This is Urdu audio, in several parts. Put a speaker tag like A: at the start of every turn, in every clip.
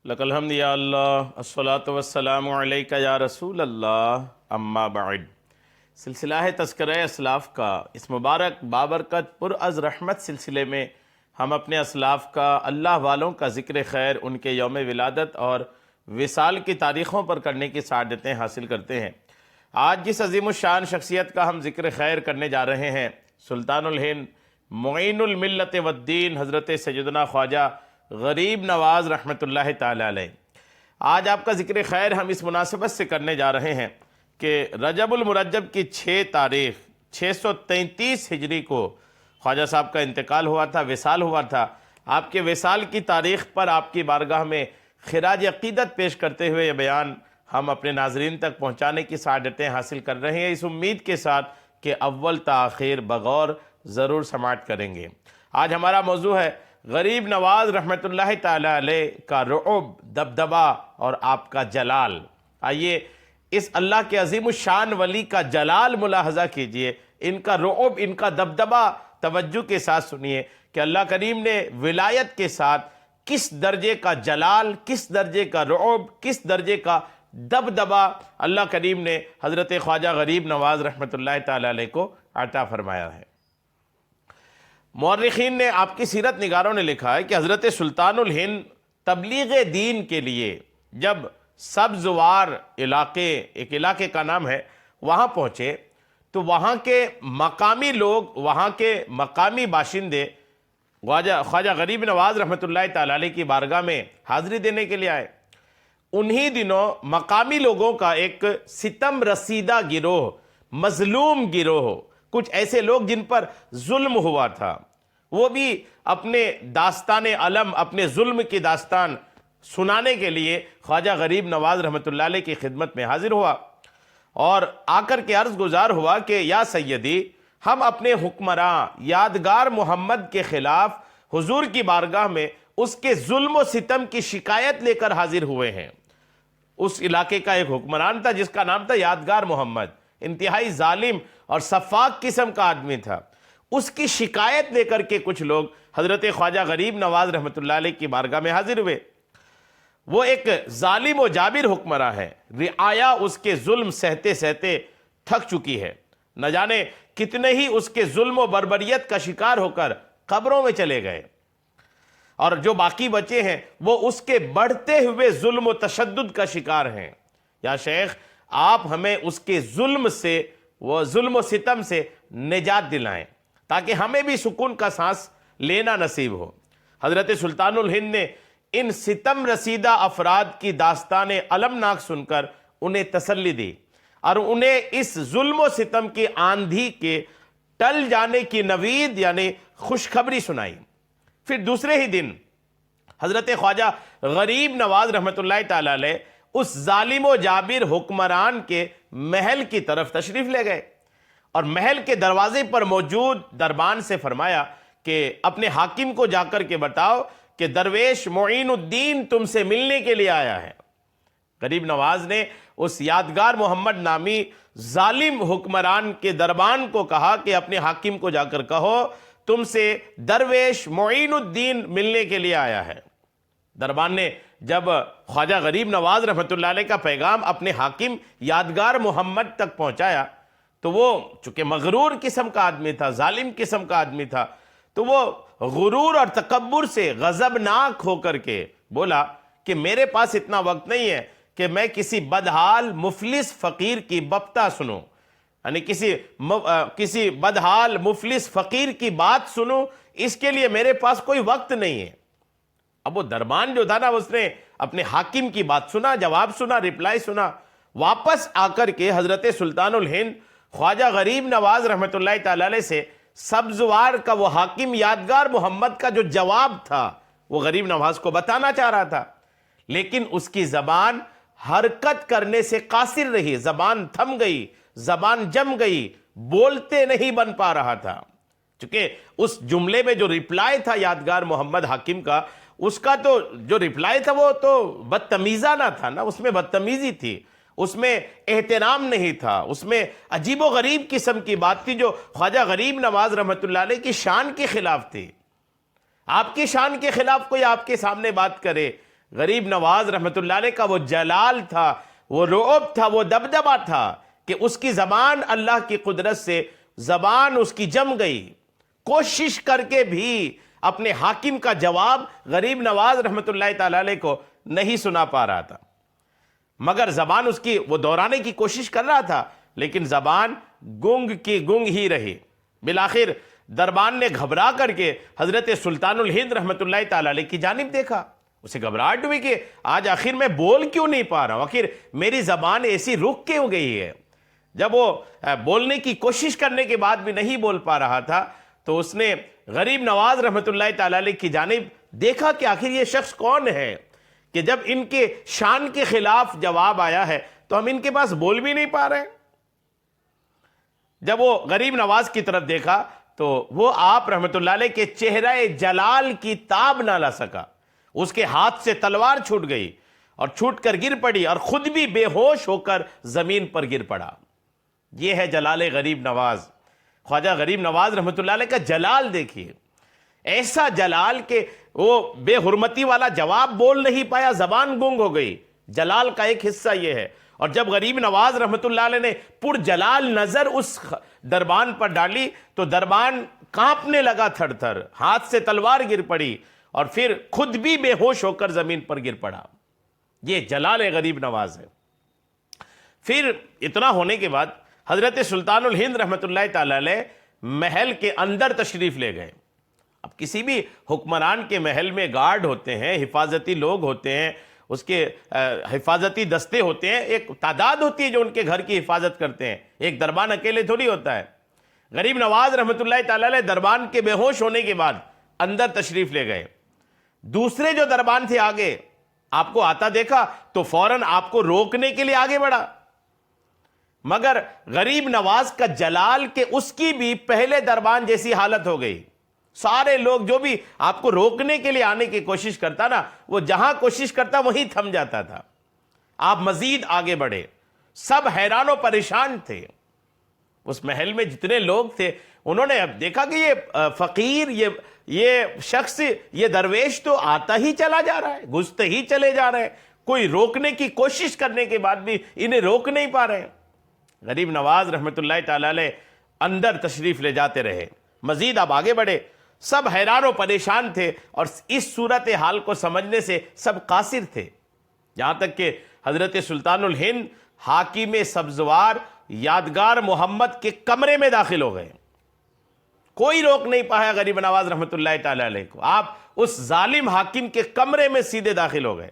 A: لک الحمد یا اللہ الصلاۃ والسلام علیک یا رسول اللہ اما بعد۔ سلسلہ ہے تذکرہ اسلاف کا اس مبارک بابرکت پر از رحمت سلسلے میں ہم اپنے اسلاف کا، اللہ والوں کا ذکر خیر، ان کے یوم ولادت اور وصال کی تاریخوں پر کرنے کی سعادتیں حاصل کرتے ہیں۔ آج جس عظیم الشان شخصیت کا ہم ذکر خیر کرنے جا رہے ہیں، سلطان الہند معین الملت والدین حضرت سیدنا خواجہ غریب نواز رحمۃ اللہ تعالی علیہ۔ آج آپ کا ذکر خیر ہم اس مناسبت سے کرنے جا رہے ہیں کہ رجب المرجب کی 6 تاریخ 633 ہجری کو خواجہ صاحب کا انتقال ہوا تھا، وصال ہوا تھا۔ آپ کے وصال کی تاریخ پر آپ کی بارگاہ میں خراج عقیدت پیش کرتے ہوئے یہ بیان ہم اپنے ناظرین تک پہنچانے کی سعادتیں حاصل کر رہے ہیں، اس امید کے ساتھ کہ اول تا آخر بغور ضرور سماعت کریں گے۔ آج ہمارا موضوع ہے غریب نواز رحمۃ اللہ تعالی علیہ کا رعب، دبدبہ اور آپ کا جلال۔ آئیے اس اللہ کے عظیم الشان ولی کا جلال ملاحظہ کیجئے، ان کا رعب، ان کا دبدبہ توجہ کے ساتھ سنیے کہ اللہ کریم نے ولایت کے ساتھ کس درجے کا جلال، کس درجے کا رعب، کس درجے کا دبدبہ اللہ کریم نے حضرت خواجہ غریب نواز رحمۃ اللہ تعالی علیہ کو عطا فرمایا ہے۔ مورخین نے، آپ کی سیرت نگاروں نے لکھا ہے کہ حضرت سلطان الہند تبلیغ دین کے لیے جب سبزوار علاقے، ایک علاقے کا نام ہے، وہاں پہنچے تو وہاں کے مقامی لوگ، وہاں کے مقامی باشندے خواجہ غریب نواز رحمۃ اللہ تعالی علیہ کی بارگاہ میں حاضری دینے کے لیے آئے۔ انہی دنوں مقامی لوگوں کا ایک ستم رسیدہ گروہ، مظلوم گروہ، کچھ ایسے لوگ جن پر ظلم ہوا تھا، وہ بھی اپنے داستان علم، اپنے ظلم کی داستان سنانے کے لیے خواجہ غریب نواز رحمۃ اللہ علیہ کی خدمت میں حاضر ہوا اور آ کر کے عرض گزار ہوا کہ یا سیدی، ہم اپنے حکمراں یادگار محمد کے خلاف حضور کی بارگاہ میں اس کے ظلم و ستم کی شکایت لے کر حاضر ہوئے ہیں۔ اس علاقے کا ایک حکمران تھا جس کا نام تھا یادگار محمد، انتہائی ظالم اور سفاک قسم کا آدمی تھا۔ اس کی شکایت لے کر کے کچھ لوگ حضرت خواجہ غریب نواز رحمۃ اللہ علیہ کی بارگاہ میں حاضر ہوئے۔ وہ ایک ظالم و جابر حکمراں ہے، رعایا اس کے ظلم سہتے سہتے تھک چکی ہے، نہ جانے کتنے ہی اس کے ظلم و بربریت کا شکار ہو کر قبروں میں چلے گئے، اور جو باقی بچے ہیں وہ اس کے بڑھتے ہوئے ظلم و تشدد کا شکار ہیں۔ یا شیخ، آپ ہمیں اس کے ظلم سے، وہ ظلم و ستم سے نجات دلائیں تاکہ ہمیں بھی سکون کا سانس لینا نصیب ہو۔ حضرت سلطان الہند نے ان ستم رسیدہ افراد کی داستان المناک سن کر انہیں تسلی دی اور انہیں اس ظلم و ستم کی آندھی کے ٹل جانے کی نوید یعنی خوشخبری سنائی۔ پھر دوسرے ہی دن حضرت خواجہ غریب نواز رحمۃ اللہ تعالی علیہ اس ظالم و جابر حکمران کے محل کی طرف تشریف لے گئے اور محل کے دروازے پر موجود دربان سے فرمایا کہ اپنے حاکم کو جا کر کے بتاؤ کہ درویش معین الدین تم سے ملنے کے لیے آیا ہے۔ غریب نواز نے اس یادگار محمد نامی ظالم حکمران کے دربان کو کہا کہ اپنے حاکم کو جا کر کہو تم سے درویش معین الدین ملنے کے لیے آیا ہے۔ دربان نے جب خواجہ غریب نواز رحمۃ اللہ علیہ کا پیغام اپنے حاکم یادگار محمد تک پہنچایا تو وہ چونکہ مغرور قسم کا آدمی تھا، ظالم قسم کا آدمی تھا، تو وہ غرور اور تکبر سے غضبناک ہو کر کے بولا کہ میرے پاس اتنا وقت نہیں ہے کہ میں کسی بدحال مفلس فقیر کی بپتا سنوں، یعنی کسی بدحال مفلس فقیر کی بات سنوں، اس کے لیے میرے پاس کوئی وقت نہیں ہے۔ اب وہ دربان جو تھا نا، اس نے اپنے حاکم کی بات سنا، جواب سنا، رپلائی سنا، واپس آ کر کے حضرت سلطان الہند خواجہ غریب نواز رحمۃ اللہ تعالی علیہ سے سبزوار کا وہ حاکم یادگار محمد کا جو جواب تھا وہ غریب نواز کو بتانا چاہ رہا تھا، لیکن اس کی زبان حرکت کرنے سے قاصر رہی، زبان تھم گئی، زبان جم گئی، بولتے نہیں بن پا رہا تھا۔ چونکہ اس جملے میں جو رپلائی تھا یادگار محمد حاکم کا، اس کا تو جو رپلائی تھا وہ تو بدتمیزانہ تھا نا، اس میں بدتمیزی تھی، اس میں احترام نہیں تھا، اس میں عجیب و غریب قسم کی بات تھی جو خواجہ غریب نواز رحمۃ اللہ علیہ کی شان کے خلاف تھی۔ آپ کی شان کے خلاف کوئی آپ کے سامنے بات کرے، غریب نواز رحمۃ اللہ علیہ کا وہ جلال تھا، وہ رعب تھا، وہ دبدبہ تھا کہ اس کی زبان اللہ کی قدرت سے زبان اس کی جم گئی، کوشش کر کے بھی اپنے حاکم کا جواب غریب نواز رحمۃ اللہ تعالی علیہ کو نہیں سنا پا رہا تھا، مگر زبان اس کی وہ دہرانے کی کوشش کر رہا تھا، لیکن زبان گنگ کی گنگ ہی رہی۔ بالآخر دربان نے گھبرا کر کے حضرت سلطان الہند رحمۃ اللہ تعالی علیہ کی جانب دیکھا، اسے گھبراہٹ ہوئی کہ آج آخر میں بول کیوں نہیں پا رہا ہوں، آخر میری زبان ایسی رک کیوں گئی ہے۔ جب وہ بولنے کی کوشش کرنے کے بعد بھی نہیں بول پا رہا تھا تو اس نے غریب نواز رحمۃ اللہ تعالی علیہ کی جانب دیکھا کہ آخر یہ شخص کون ہے کہ جب ان کے شان کے خلاف جواب آیا ہے تو ہم ان کے پاس بول بھی نہیں پا رہے ہیں۔ جب وہ غریب نواز کی طرف دیکھا تو وہ آپ رحمۃ اللہ علیہ کے چہرہ جلال کی تاب نہ لا سکا، اس کے ہاتھ سے تلوار چھوٹ گئی اور چھوٹ کر گر پڑی اور خود بھی بے ہوش ہو کر زمین پر گر پڑا۔ یہ ہے جلال غریب نواز۔ خواجہ غریب نواز رحمۃ اللہ علیہ کا جلال دیکھیے، ایسا جلال کہ وہ بے حرمتی والا جواب بول نہیں پایا، زبان گنگ ہو گئی۔ جلال کا ایک حصہ یہ ہے۔ اور جب غریب نواز رحمۃ اللہ علیہ نے پر جلال نظر اس دربان پر ڈالی تو دربان کانپنے لگا تھر تھر، ہاتھ سے تلوار گر پڑی اور پھر خود بھی بے ہوش ہو کر زمین پر گر پڑا۔ یہ جلال غریب نواز ہے۔ پھر اتنا ہونے کے بعد حضرت سلطان الہند رحمۃ اللہ تعالی علیہ محل کے اندر تشریف لے گئے۔ اب کسی بھی حکمران کے محل میں گارڈ ہوتے ہیں، حفاظتی لوگ ہوتے ہیں، اس کے حفاظتی دستے ہوتے ہیں، ایک تعداد ہوتی ہے جو ان کے گھر کی حفاظت کرتے ہیں، ایک دربان اکیلے تھوڑی ہوتا ہے۔ غریب نواز رحمۃ اللہ تعالی علیہ دربان کے بے ہوش ہونے کے بعد اندر تشریف لے گئے۔ دوسرے جو دربان تھے آگے آپ کو آتا دیکھا تو فوراً آپ کو روکنے کے لیے آگے بڑھا، مگر غریب نواز کا جلال کہ اس کی بھی پہلے دربان جیسی حالت ہو گئی۔ سارے لوگ جو بھی آپ کو روکنے کے لیے آنے کی کوشش کرتا نا، وہ جہاں کوشش کرتا وہیں تھم جاتا تھا۔ آپ مزید آگے بڑھے، سب حیران و پریشان تھے۔ اس محل میں جتنے لوگ تھے انہوں نے اب دیکھا کہ یہ فقیر، یہ شخص، یہ درویش تو آتا ہی چلا جا رہا ہے، گھستے ہی چلے جا رہے ہیں، کوئی روکنے کی کوشش کرنے کے بعد بھی انہیں روک نہیں پا رہے ہیں۔ غریب نواز رحمۃ اللہ تعالی علیہ اندر تشریف لے جاتے رہے، مزید آپ آگے بڑھے، سب حیران و پریشان تھے اور اس صورت حال کو سمجھنے سے سب قاصر تھے، جہاں تک کہ حضرت سلطان الہند حاکم سبزوار یادگار محمد کے کمرے میں داخل ہو گئے۔ کوئی روک نہیں پایا غریب نواز رحمۃ اللہ تعالی علیہ کو، آپ اس ظالم حاکم کے کمرے میں سیدھے داخل ہو گئے۔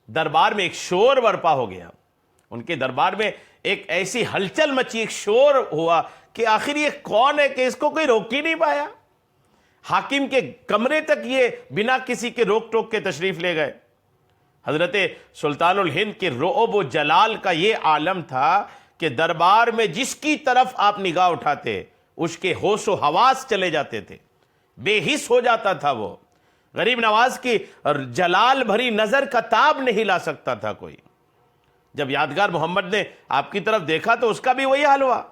A: دربار میں ایک شور برپا ہو گیا، ان کے دربار میں ایک ایسی ہلچل مچی، ایک شور ہوا کہ آخر یہ کون ہے کہ اس کو کوئی روک ہی نہیں پایا۔ حاکم کے کمرے تک یہ بنا کسی کے روک ٹوک کے تشریف لے گئے۔ حضرت سلطان الہند کے رعب و جلال کا یہ عالم تھا کہ دربار میں جس کی طرف آپ نگاہ اٹھاتے اس کے ہوش و حواس چلے جاتے تھے، بے حس ہو جاتا تھا وہ۔ غریب نواز کی جلال بھری نظر کا تاب نہیں لا سکتا تھا کوئی۔ جب یادگار محمد نے آپ کی طرف دیکھا تو اس کا بھی وہی حال ہوا،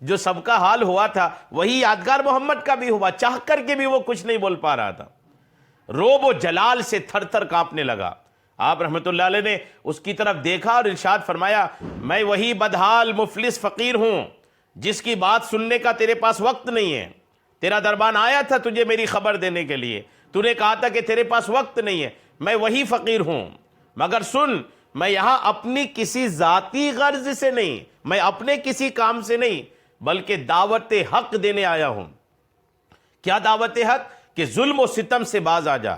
A: جو سب کا حال ہوا تھا وہی یادگار محمد کا بھی ہوا، چاہ کر کے بھی وہ کچھ نہیں بول پا رہا تھا، رعب و جلال سے تھر تھر کانپنے لگا۔ آپ رحمت اللہ علیہ نے اس کی طرف دیکھا اور ارشاد فرمایا، میں وہی بدحال مفلس فقیر ہوں جس کی بات سننے کا تیرے پاس وقت نہیں ہے۔ تیرا دربان آیا تھا تجھے میری خبر دینے کے لیے، تو نے کہا تھا کہ تیرے پاس وقت نہیں ہے، میں وہی فقیر ہوں، مگر سن، میں یہاں اپنی کسی ذاتی غرض سے نہیں، میں اپنے کسی کام سے نہیں، بلکہ دعوت حق دینے آیا ہوں۔ کیا دعوت حق؟ کہ ظلم و ستم سے باز آ جا،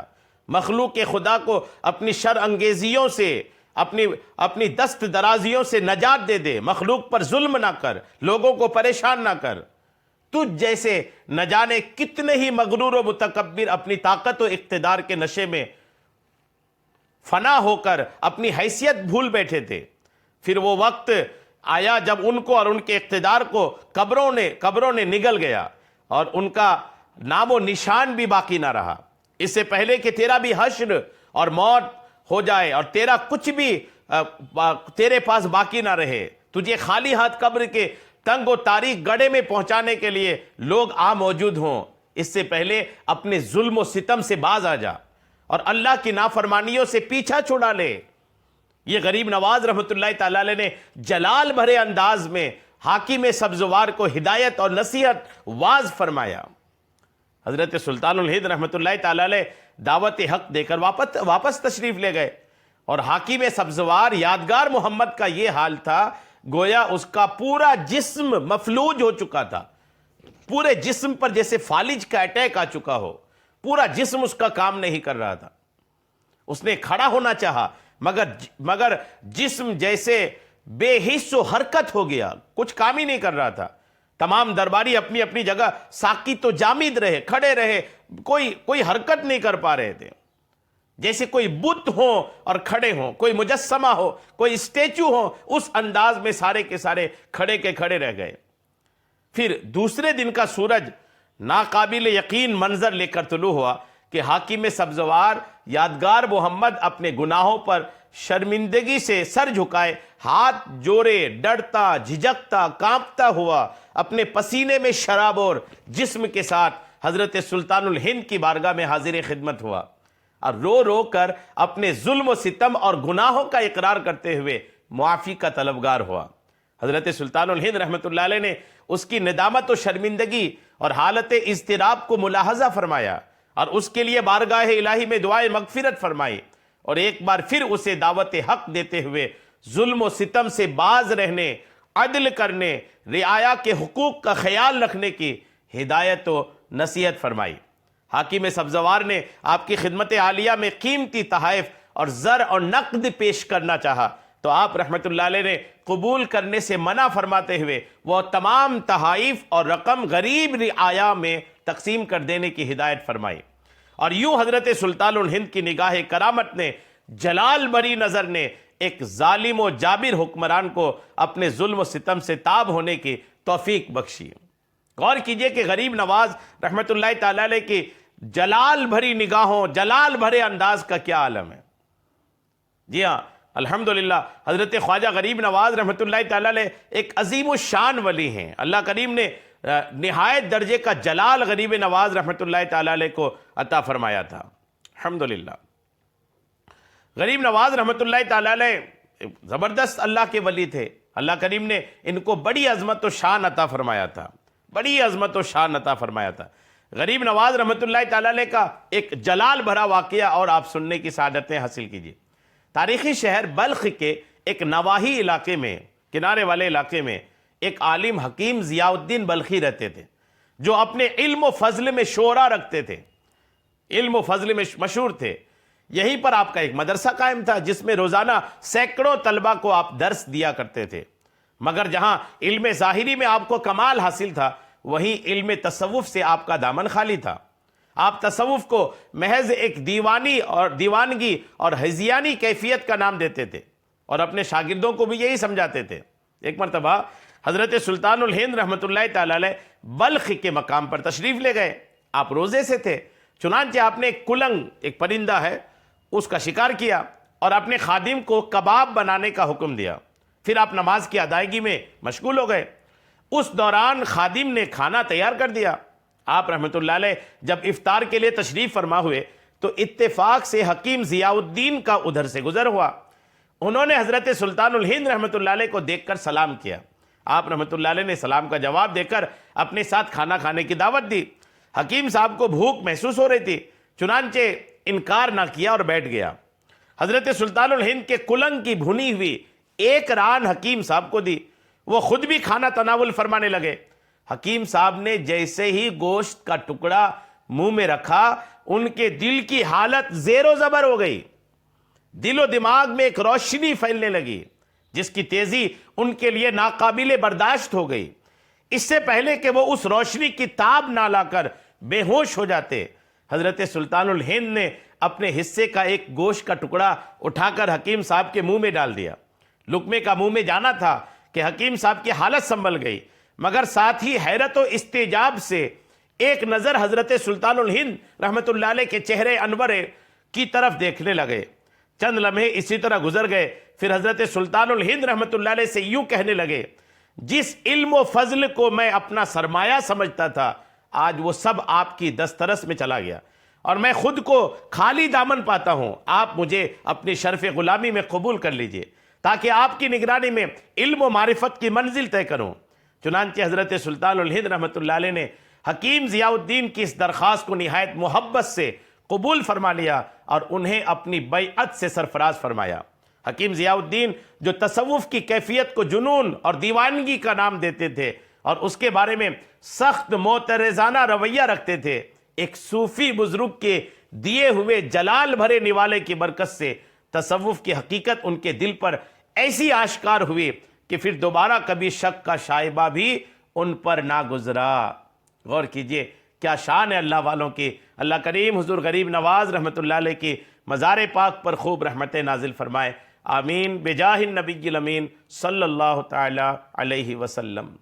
A: مخلوق خدا کو اپنی شر انگیزیوں سے، اپنی دست درازیوں سے نجات دے دے، مخلوق پر ظلم نہ کر، لوگوں کو پریشان نہ کر۔ تجھ جیسے نہ جانے کتنے ہی مغرور و متکبر اپنی طاقت و اقتدار کے نشے میں فنا ہو کر اپنی حیثیت بھول بیٹھے تھے۔ پھر وہ وقت آیا جب ان کو اور ان کے اقتدار کو قبروں نے نگل گیا اور ان کا نام و نشان بھی باقی نہ رہا۔ اس سے پہلے کہ تیرا بھی حشر اور موت ہو جائے اور تیرا کچھ بھی تیرے پاس باقی نہ رہے، تجھے خالی ہاتھ قبر کے تنگ و تاریک گڑھے میں پہنچانے کے لیے لوگ موجود ہوں، اس سے پہلے اپنے ظلم و ستم سے باز آ جا۔ اور اللہ کی نافرمانیوں سے پیچھا چھڑا لے۔ یہ غریب نواز رحمۃ اللہ تعالی علیہ نے جلال بھرے انداز میں حاکم سبزوار کو ہدایت اور نصیحت واز فرمایا۔ حضرت سلطان الہند رحمۃ اللہ تعالی علیہ دعوت حق دے کر واپس تشریف لے گئے، اور حاکم سبزوار یادگار محمد کا یہ حال تھا گویا اس کا پورا جسم مفلوج ہو چکا تھا، پورے جسم پر جیسے فالج کا اٹیک آ چکا ہو، پورا جسم اس کا کام نہیں کر رہا تھا۔ اس نے کھڑا ہونا چاہا مگر جسم جیسے بے حس و حرکت ہو گیا، کچھ کام ہی نہیں کر رہا تھا۔ تمام درباری اپنی اپنی جگہ ساکت و جامد رہے، کھڑے رہے، کوئی حرکت نہیں کر پا رہے تھے، جیسے کوئی بت ہو اور کھڑے ہوں، کوئی مجسمہ ہو، کوئی اسٹیچو ہو، اس انداز میں سارے کے سارے کھڑے کے کھڑے رہ گئے۔ پھر دوسرے دن کا سورج ناقابل یقین منظر لے کر طلوع ہوا کہ حاکم سبزوار یادگار محمد اپنے گناہوں پر شرمندگی سے سر جھکائے، ہاتھ جوڑے، ڈرتا، جھجکتا، کانپتا ہوا اپنے پسینے میں شرابور جسم کے ساتھ حضرت سلطان الہند کی بارگاہ میں حاضر خدمت ہوا، اور رو رو کر اپنے ظلم و ستم اور گناہوں کا اقرار کرتے ہوئے معافی کا طلبگار ہوا۔ حضرت سلطان الہند رحمۃ اللہ علیہ نے اس کی ندامت و شرمندگی اور حالت اضطراب کو ملاحظہ فرمایا، اور اس کے لیے بارگاہ الہی میں دعائے مغفرت فرمائی، اور ایک بار پھر اسے دعوت حق دیتے ہوئے ظلم و ستم سے باز رہنے، عدل کرنے، رعایا کے حقوق کا خیال رکھنے کی ہدایت و نصیحت فرمائی۔ حاکم سبزوار نے آپ کی خدمت عالیہ میں قیمتی تحائف اور زر اور نقد پیش کرنا چاہا، تو آپ رحمت اللہ علیہ نے قبول کرنے سے منع فرماتے ہوئے وہ تمام تحائف اور رقم غریب رعایا میں تقسیم کر دینے کی ہدایت فرمائی۔ اور یوں حضرت سلطان الہند کی نگاہ کرامت نے، جلال بھری نظر نے ایک ظالم و جابر حکمران کو اپنے ظلم و ستم سے تاب ہونے کی توفیق بخشی۔ غور کیجئے کہ غریب نواز رحمت اللہ تعالی علیہ کی جلال بھری نگاہوں، جلال بھرے انداز کا کیا عالم ہے۔ جی ہاں، الحمدللہ حضرت خواجہ غریب نواز رحمت اللہ تعالی علیہ ایک عظیم الشان ولی ہیں۔ اللہ کریم نے نہایت درجے کا جلال غریب نواز رحمت اللہ تعالی علیہ کو عطا فرمایا تھا، الحمدللہ۔ غریب نواز رحمت اللہ تعالی علیہ زبردست اللہ کے ولی تھے، اللہ کریم نے ان کو بڑی عظمت و شان عطا فرمایا تھا، بڑی عظمت و شان عطا فرمایا تھا۔ غریب نواز رحمت اللہ تعالی علیہ کا ایک جلال بھرا واقعہ اور آپ سننے کی سعادتیں حاصل کیجیے۔ تاریخی شہر بلخ کے ایک نواحی علاقے میں، کنارے والے علاقے میں ایک عالم حکیم ضیاء الدین بلخی رہتے تھے، جو اپنے علم و فضل میں شہرہ رکھتے تھے، علم و فضل میں مشہور تھے۔ یہیں پر آپ کا ایک مدرسہ قائم تھا جس میں روزانہ سینکڑوں طلبہ کو آپ درس دیا کرتے تھے، مگر جہاں علم ظاہری میں آپ کو کمال حاصل تھا، وہیں علم تصوف سے آپ کا دامن خالی تھا۔ آپ تصوف کو محض ایک دیوانگی اور ہذیانی کیفیت کا نام دیتے تھے، اور اپنے شاگردوں کو بھی یہی سمجھاتے تھے۔ ایک مرتبہ حضرت سلطان الہند رحمت اللہ تعالی علیہ بلخ کے مقام پر تشریف لے گئے، آپ روزے سے تھے، چنانچہ آپ نے ایک کلنگ، ایک پرندہ ہے، اس کا شکار کیا اور اپنے خادم کو کباب بنانے کا حکم دیا۔ پھر آپ نماز کی ادائیگی میں مشغول ہو گئے۔ اس دوران خادم نے کھانا تیار کر دیا۔ آپ رحمت اللہ علیہ جب افطار کے لیے تشریف فرما ہوئے تو اتفاق سے حکیم ضیاء الدین کا ادھر سے گزر ہوا۔ انہوں نے حضرت سلطان الہند رحمت اللہ علیہ کو دیکھ کر سلام کیا۔ آپ رحمت اللہ علیہ نے سلام کا جواب دے کر اپنے ساتھ کھانا کھانے کی دعوت دی۔ حکیم صاحب کو بھوک محسوس ہو رہی تھی، چنانچہ انکار نہ کیا اور بیٹھ گیا۔ حضرت سلطان الہند کے کلنگ کی بھنی ہوئی ایک ران حکیم صاحب کو دی، وہ خود بھی کھانا تناول فرمانے لگے۔ حکیم صاحب نے جیسے ہی گوشت کا ٹکڑا منہ میں رکھا، ان کے دل کی حالت زیر و زبر ہو گئی، دل و دماغ میں ایک روشنی پھیلنے لگی جس کی تیزی ان کے لیے ناقابل برداشت ہو گئی۔ اس سے پہلے کہ وہ اس روشنی کی تاب نہ لا کر بے ہوش ہو جاتے، حضرت سلطان الہند نے اپنے حصے کا ایک گوشت کا ٹکڑا اٹھا کر حکیم صاحب کے منہ میں ڈال دیا۔ لقمے کا منہ میں جانا تھا کہ حکیم صاحب کی حالت سنبھل گئی، مگر ساتھ ہی حیرت و استعجاب سے ایک نظر حضرت سلطان الہند رحمت اللہ علیہ کے چہرے انور کی طرف دیکھنے لگے۔ چند لمحے اسی طرح گزر گئے، پھر حضرت سلطان الہند رحمت اللہ علیہ سے یوں کہنے لگے، جس علم و فضل کو میں اپنا سرمایہ سمجھتا تھا، آج وہ سب آپ کی دسترس میں چلا گیا، اور میں خود کو خالی دامن پاتا ہوں، آپ مجھے اپنی شرف غلامی میں قبول کر لیجئے تاکہ آپ کی نگرانی میں علم و معرفت کی منزل طے کروں۔ چنانچہ حضرت سلطان الہند رحمۃ اللہ علیہ نے حکیم ضیاء الدین کی اس درخواست کو نہایت محبت سے قبول فرما لیا اور انہیں اپنی بیعت سے سرفراز فرمایا۔ حکیم ضیاء الدین جو تصوف کی کیفیت کو جنون اور دیوانگی کا نام دیتے تھے اور اس کے بارے میں سخت معترضانہ رویہ رکھتے تھے، ایک صوفی بزرگ کے دیے ہوئے جلال بھرے نوالے کی برکت سے تصوف کی حقیقت ان کے دل پر ایسی آشکار ہوئی کہ پھر دوبارہ کبھی شک کا شائبہ بھی ان پر نہ گزرا۔ غور کیجئے کیا شان ہے اللہ والوں کی۔ اللہ کریم حضور غریب نواز رحمۃ اللہ علیہ کی مزار پاک پر خوب رحمتیں نازل فرمائے، آمین بجاہ النبی الامین صلی اللہ تعالی علیہ وسلم۔